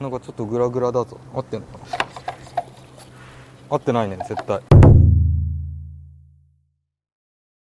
なんかちょっとグラグラだぞ。合ってんのかな。合ってないね絶対。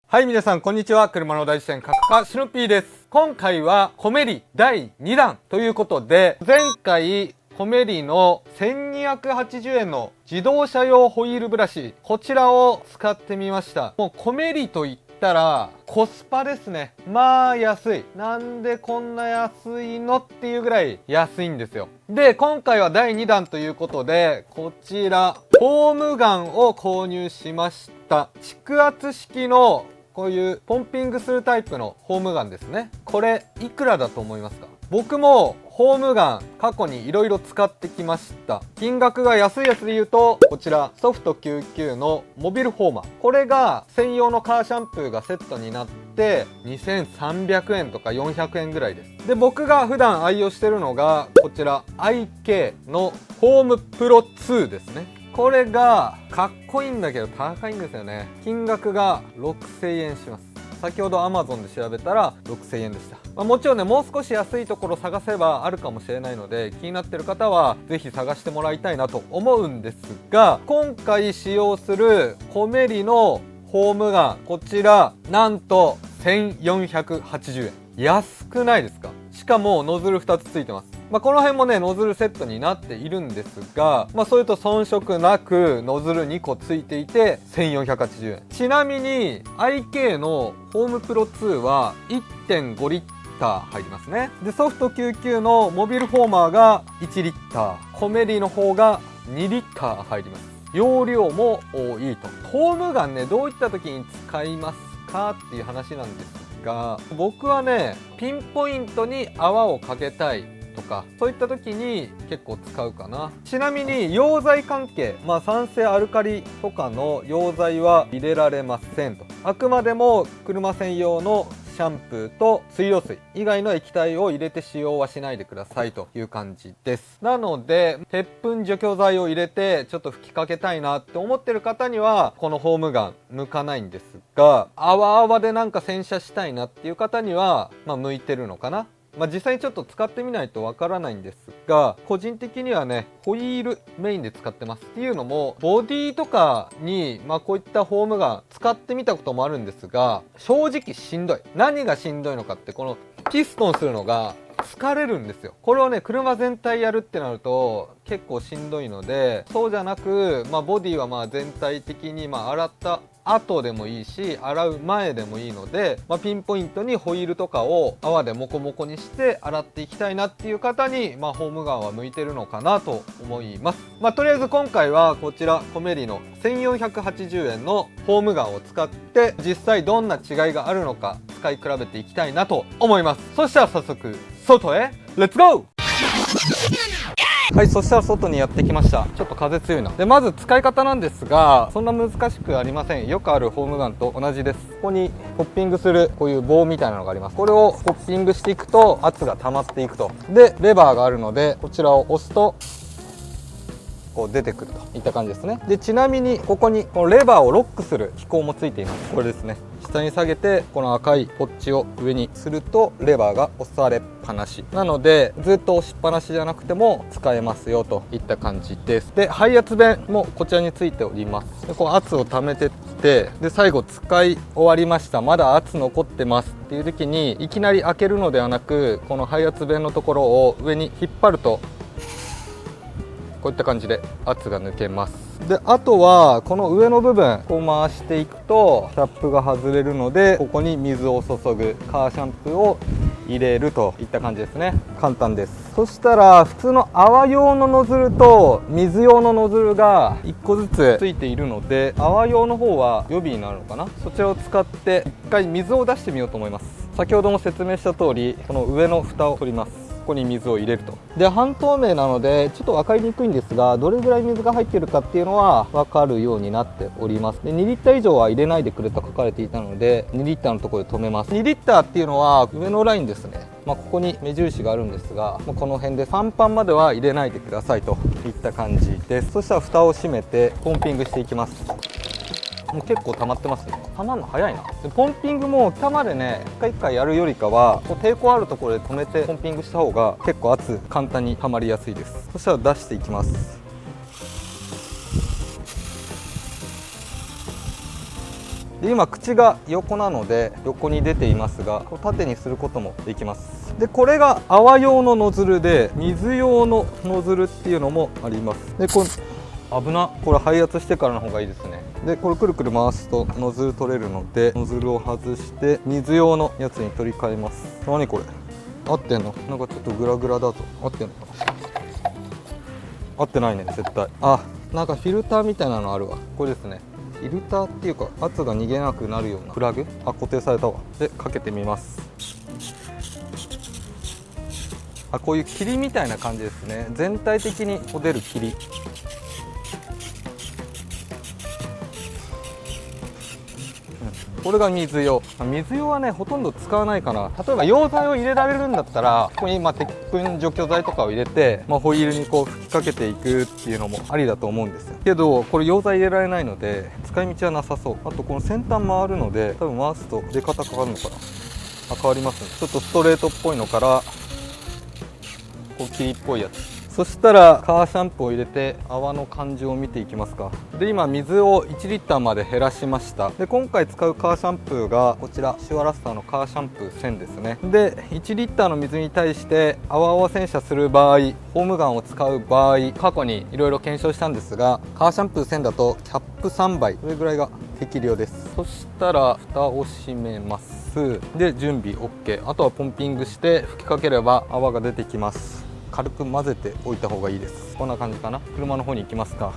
はい、皆さんこんにちは。車の大自然各家シノピーです。今回はコメリ第2弾ということで、前回コメリの1280円の自動車用ホイールブラシ、こちらを使ってみました。もうコメリと言ったらコスパですね。まあ安い。なんでこんな安いのっていうぐらい安いんですよ。で、今回は第2弾ということで、こちらホームガンを購入しました。蓄圧式のこういうポンピングするタイプのホームガンですね。これいくらだと思いますか？僕もホームガン過去にいろいろ使ってきました。金額が安いやつで言うと、こちらソフト99のモビルフォーマー、これが専用のカーシャンプーがセットになって2300円とか400円ぐらいです。で、僕が普段愛用してるのがこちら IK のホームプロ2ですね。これがかっこいいんだけど高いんですよね。金額が6000円します。先ほど Amazon で調べたら6000円でした。もちろんね、もう少し安いところ探せばあるかもしれないので、気になってる方はぜひ探してもらいたいなと思うんですが、今回使用するコメリのホームガン、こちらなんと1480円。安くないですか？しかもノズル2つついてます。この辺もね、ノズルセットになっているんですが、それと遜色なくノズル2個ついていて1480円。ちなみに IK のホームプロ2は 1.5 リッター入りますね。で、ソフト99のモビルフォーマーが1リッター、コメリの方が2リッター入ります。容量も多いと。ホームガンね、どういった時に使いますかっていう話なんですが、僕はね、ピンポイントに泡をかけたいとか、そういった時に結構使うかな。ちなみに溶剤関係、酸性アルカリとかの溶剤は入れられませんと。あくまでも車専用のシャンプーと水道水以外の液体を入れて使用はしないでくださいという感じです。なので鉄粉除去剤を入れてちょっと吹きかけたいなって思ってる方にはこのホームガン向かないんですが、泡泡でなんか洗車したいなっていう方には向いてるのかな。実際にちょっと使ってみないとわからないんですが、個人的にはね、ホイールメインで使ってます。っていうのも、ボディとかに、こういったホームガン使ってみたこともあるんですが、正直しんどい。何がしんどいのかって、このピストンするのが疲れるんですよ。これをね、車全体やるってなると結構しんどいので、そうじゃなく、ボディは全体的に洗った後でもいいし、洗う前でもいいので、ピンポイントにホイールとかを泡でモコモコにして洗っていきたいなっていう方に、ホームガンは向いてるのかなと思います。とりあえず今回はこちらコメリの1480円のホームガンを使って実際どんな違いがあるのか使い比べていきたいなと思います。そしたら早速外へレッツゴー。はい、そしたら外にやってきました。ちょっと風強いな。で、まず使い方なんですが、そんな難しくありません。よくあるホームガンと同じです。ここにポッピングするこういう棒みたいなのがあります。これをポッピングしていくと圧が溜まっていくと。で、レバーがあるのでこちらを押すとこう出てくるといった感じですね。で、ちなみにここにこのレバーをロックする機構もついています。これですね。下に下げてこの赤いポッチを上にするとレバーが押されっぱなしなので、ずっと押しっぱなしじゃなくても使えますよといった感じです。で、排圧弁もこちらについております。で、こう圧を溜めてって、で最後使い終わりました、まだ圧残ってますっていう時にいきなり開けるのではなく、この排圧弁のところを上に引っ張るとこういった感じで圧が抜けます。で、あとはこの上の部分こう回していくとキャップが外れるので、ここに水を注ぐカーシャンプーを入れるといった感じですね。簡単です。そしたら普通の泡用のノズルと水用のノズルが1個ずつついているので、泡用の方は予備になるのかな。そちらを使って1回水を出してみようと思います。先ほども説明した通り、この上の蓋を取ります。ここに水を入れると。で、半透明なのでちょっと分かりにくいんですが、どれぐらい水が入っているかっていうのは分かるようになっております。で、2リッター以上は入れないでくれと書かれていたので2リッターのところで止めます。2リッターっていうのは上のラインですね。ここに目印があるんですが、この辺でパンパンまでは入れないでくださいといった感じです。そしたら蓋を閉めてポンピングしていきます。もう結構溜まってますね。溜まるの早いな。でポンピングも下までね一回一回やるよりかはこう抵抗あるところで止めてポンピングした方が結構圧簡単に溜まりやすいです。そしたら出していきます。で今口が横なので横に出ていますが、こう縦にすることもできます。でこれが泡用のノズルで水用のノズルっていうのもあります。でこれ危な、これ配圧してからの方がいいですね。でこれくるくる回すとノズル取れるのでノズルを外して水用のやつに取り替えます。何これ合ってんの？なんかちょっとグラグラだぞ。合ってんのかな？合ってないね絶対。あ、なんかフィルターみたいなのあるわ。これですね。フィルターっていうか圧が逃げなくなるようなプラグ、あ、固定されたわ。でかけてみます。あ、こういう霧みたいな感じですね。全体的に出る霧。これが水用。水用はねほとんど使わないかな。例えば溶剤を入れられるんだったらここに鉄粉除去剤とかを入れて、ホイールにこう吹きかけていくっていうのもありだと思うんですよ。けどこれ溶剤入れられないので使い道はなさそう。あとこの先端回るので多分回すと出方変わるのかな。あ、変わりますね。ちょっとストレートっぽいのからこう霧っぽいやつ。そしたらカーシャンプーを入れて泡の感じを見ていきますか。で今水を1リッターまで減らしました。で今回使うカーシャンプーがこちらシュワラスターのカーシャンプー1000ですね。で1リッターの水に対して泡泡洗車する場合、ホームガンを使う場合、過去にいろいろ検証したんですが、カーシャンプー1000だとキャップ3倍、それぐらいが適量です。そしたら蓋を閉めます。で準備 OK。 あとはポンピングして吹きかければ泡が出てきます。軽く混ぜておいた方がいいです。こんな感じかな。車の方に行きますか。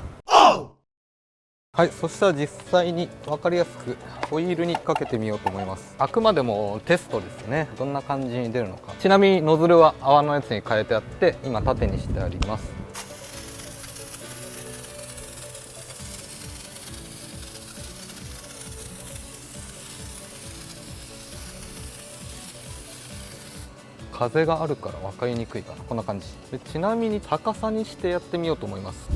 はい、そしたら実際に分かりやすくホイールにかけてみようと思います。あくまでもテストですね。どんな感じに出るのか。ちなみにノズルは泡のやつに変えてあって今縦にしてあります。風があるから分かりにくいかな。こんな感じで、ちなみに逆さにしてやってみようと思います。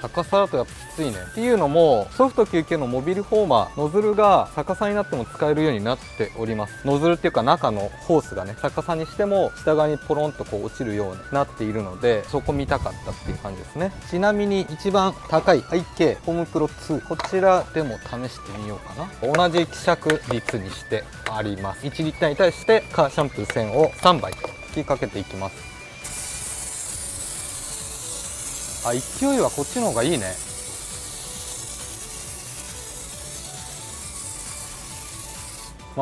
逆さだとやっぱきついね。っていうのもソフト99のモビルフォーマーノズルが逆さになっても使えるようになっております。ノズルっていうか中のホースがね逆さにしても下側にポロンとこう落ちるようになっているので、そこ見たかったっていう感じですね。ちなみに一番高い IK ホームプロ2、こちらでも試してみようかな。同じ希釈率にしてあります。1リッターに対してカーシャンプー1000を3杯吹きかけていきます。あ、勢いはこっちの方がいいね。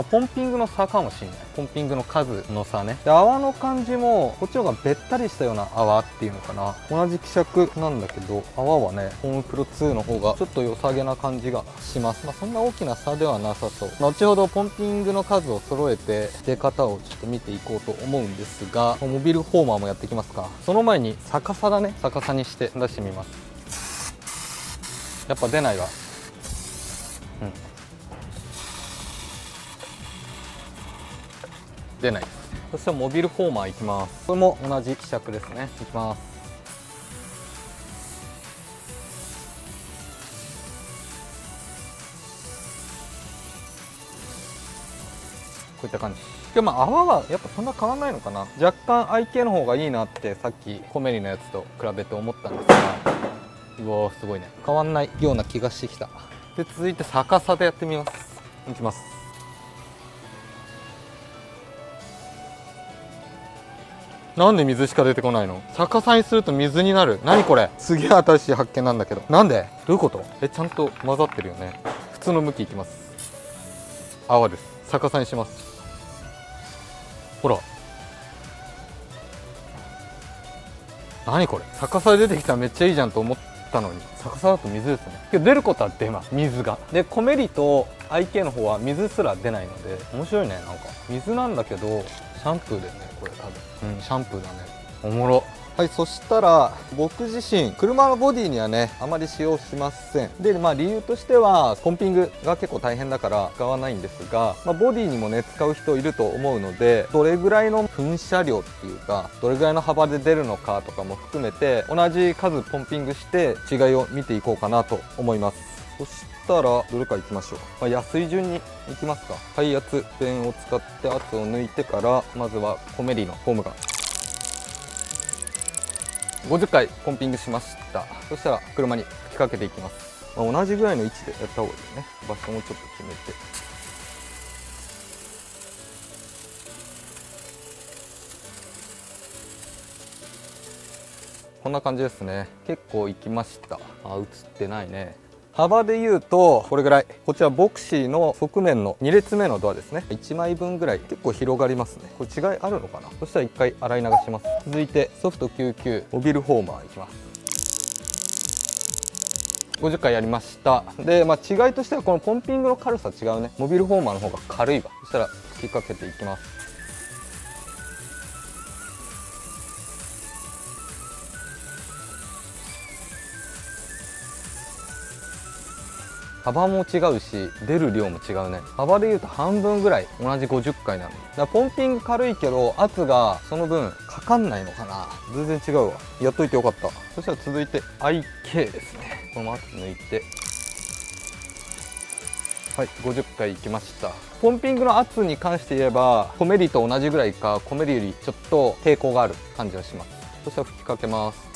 ポンピングの差かもしれない。ポンピングの数の差ね。で泡の感じもこっちの方がべったりしたような泡っていうのかな。同じ希釈なんだけど泡はねホームプロ2の方がちょっと良さげな感じがします。そんな大きな差ではなさそう。後ほどポンピングの数を揃えて出方をちょっと見ていこうと思うんですが、モビルフォーマーもやっていきますか。その前に逆さだね。逆さにして出してみます。やっぱ出ないわ。出ないです。そしてモビルフォーマーいきます。これも同じ希釈ですね。いきます。こういった感じで、泡はやっぱそんな変わらないのかな。若干 IK の方がいいなってさっきコメリのやつと比べて思ったんですが、うわーすごいね。変わんないような気がしてきた。で続いて逆さでやってみます。いきます。なんで水しか出てこないの？逆さにすると水になる。何これ？すげえ新しい発見なんだけど。なんで？どういうこと？ちゃんと混ざってるよね。普通の向きいきます。泡です。逆さにします。ほら。何これ？逆さで出てきたらめっちゃいいじゃんと思ったのに、逆さだと水ですね。けど出ることは出ます。水が。で、コメリと IK の方は水すら出ないので、面白いね。なんか水なんだけどシャンプーだよね。これ多分。シャンプーだね。おもろ。はい、そしたら僕自身車のボディにはねあまり使用しません。で理由としてはポンピングが結構大変だから使わないんですが、ボディにもね使う人いると思うので、どれぐらいの噴射量っていうかどれぐらいの幅で出るのかとかも含めて同じ数ポンピングして違いを見ていこうかなと思います。そしたらどれかいきましょう。安い順にいきますか。耐圧ペンを使って圧を抜いてから、まずはコメリのホームガン50回ポンピングしました。そしたら車に吹きかけていきます。同じぐらいの位置でやった方がいいよね。場所もちょっと決めて、こんな感じですね。結構いきました。映ってないね。幅で言うとこれぐらい。こちらボクシーの側面の2列目のドアですね。1枚分ぐらい結構広がりますね。これ違いあるのかな。そしたら1回洗い流します。続いてソフト99モビルフォーマーいきます。50回やりました。で、違いとしてはこのポンピングの軽さ違うね。モビルフォーマーの方が軽いわ。そしたら吹きかけていきます。幅も違うし出る量も違うね。幅でいうと半分ぐらい同じ50回なの。だからポンピング軽いけど圧がその分かかんないのかな。全然違うわ。やっといてよかった。そしたら続いて IK ですね。このまま圧抜いて、はい、50回いきました。ポンピングの圧に関して言えばコメリと同じぐらいか、コメリよりちょっと抵抗がある感じがします。そしたら吹きかけます。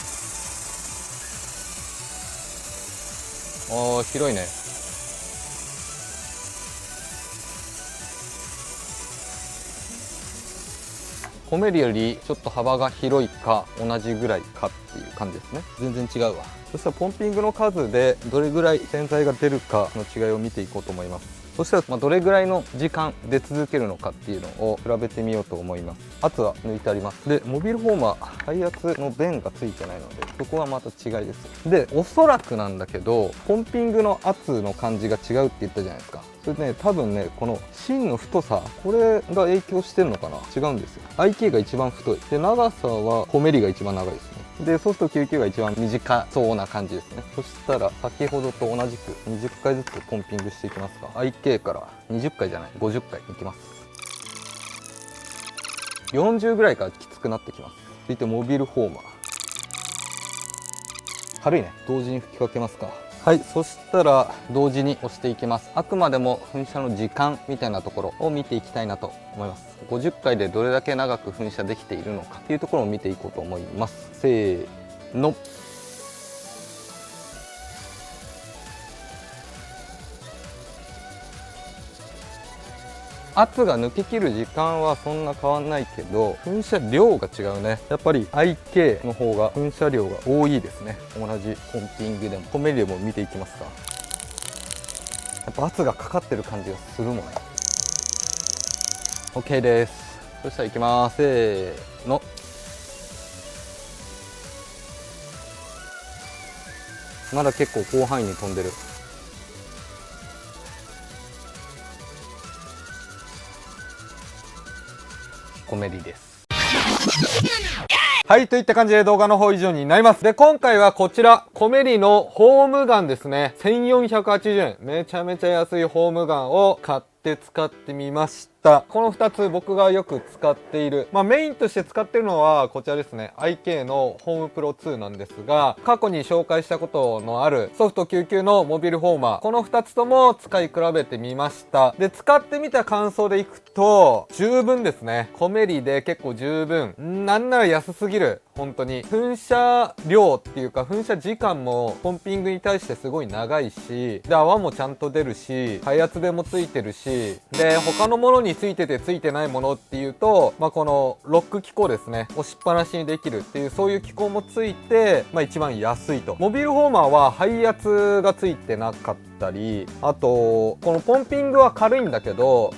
広いね。コメリよりちょっと幅が広いか同じぐらいかっていう感じですね。全然違うわ。そしたらポンピングの数でどれぐらい洗剤が出るかの違いを見ていこうと思います。そしたらどれぐらいの時間出続けるのかっていうのを比べてみようと思います。圧は抜いてあります。でモビルフォーマー耐圧の弁がついてないのでそこはまた違いです。でおそらくなんだけどポンピングの圧の感じが違うって言ったじゃないですか。それね、多分ねこの芯の太さこれが影響してるのかな。違うんですよ。 IK が一番太いで、長さはコメリが一番長いですね。でソフト99が一番短そうな感じですね。そしたら先ほどと同じく20回ずつポンピングしていきますか。 IK から20回じゃない50回いきます。40ぐらいからきつくなってきます。続いてモビルフォーマー軽いね。同時に吹きかけますか。はい、そしたら同時に押していきます。あくまでも噴射の時間みたいなところを見ていきたいなと思います。50回でどれだけ長く噴射できているのかっていうところを見ていこうと思います。せーの。圧が抜けきる時間はそんな変わんないけど噴射量が違うね。やっぱり IK の方が噴射量が多いですね。同じポンピングでもコメリでも見ていきますか。やっぱ圧がかかってる感じがするもんね。 OK です。そしたらいきます。せーの。まだ結構広範囲に飛んでる。コメリです。はい、といった感じで動画の方以上になります。で、今回はこちら、コメリのホームガンですね。1480円。めちゃめちゃ安いホームガンを買って使ってみました。この2つ僕がよく使っている、メインとして使ってるのはこちらですね。IK のホームプロ2なんですが、過去に紹介したことのあるソフト99のモビルフォーマー、この2つとも使い比べてみました。で、使ってみた感想でいくと十分ですね。コメリで結構十分。なんなら安すぎる。本当に噴射量っていうか噴射時間もポンピングに対してすごい長いし、で泡もちゃんと出るし、耐圧弁もついてるし、で他のものについててついてないものっていうと、このロック機構ですね、押しっぱなしにできるっていうそういう機構もついて、一番安いと。モビルフォーマーは配圧がついてなかったり、あとこのポンピングは軽いんだけど、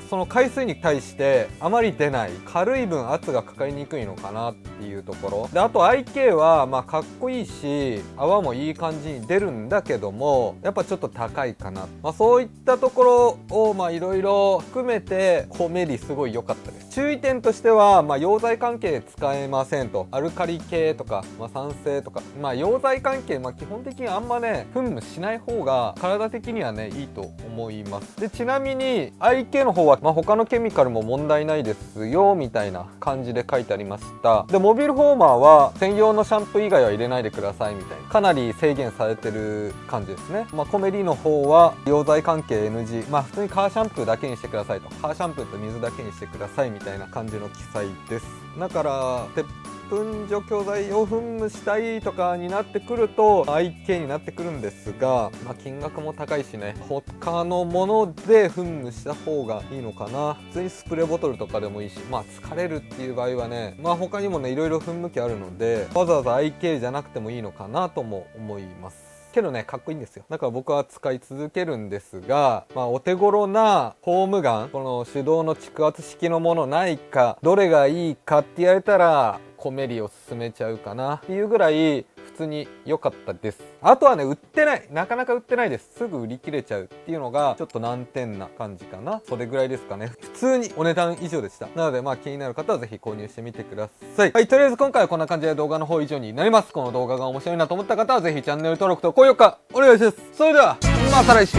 その回数に対してあまり出ない。軽い分圧がかかりにくいのかなっていうところで、あと IK はかっこいいし泡もいい感じに出るんだけども、やっぱちょっと高いかな。そういったところをいろいろ含めてコメリすごい良かったです。注意点としては、溶剤関係使えませんと。アルカリ系とか、酸性とか、溶剤関係、基本的にあんまね噴霧しない方が体的にはねいいと思います。でちなみに IK の方は、他のケミカルも問題ないですよみたいな感じで書いてありました。でモビルフォーマーは専用のシャンプー以外は入れないでくださいみたいな、かなり制限されてる感じですね。コメリの方は溶剤関係 NG、普通にカーシャンプーだけにしてくださいと、カーシャンプーと水だけにしてくださいみたいな感じの記載です。だから鉄粉除去剤を噴霧したいとかになってくると IK になってくるんですが、金額も高いしね、他のもので噴霧した方がいいのかな。普通にスプレーボトルとかでもいいし、疲れるっていう場合はね、他にもねいろいろ噴霧器あるので、わざわざ IK じゃなくてもいいのかなとも思います。けどねかっこいいんですよ。だから僕は使い続けるんですが、お手頃なホームガン、この手動の蓄圧式のものないか、どれがいいかって言われたらコメリを勧めちゃうかなっていうぐらい普通に良かったです。あとはね売ってない、なかなか売ってないです。すぐ売り切れちゃうっていうのがちょっと難点な感じかな。それぐらいですかね。普通にお値段以上でした。なので気になる方はぜひ購入してみてください。はい、とりあえず今回はこんな感じで動画の方以上になります。この動画が面白いなと思った方はぜひチャンネル登録と高評価お願いします。それではまた来週。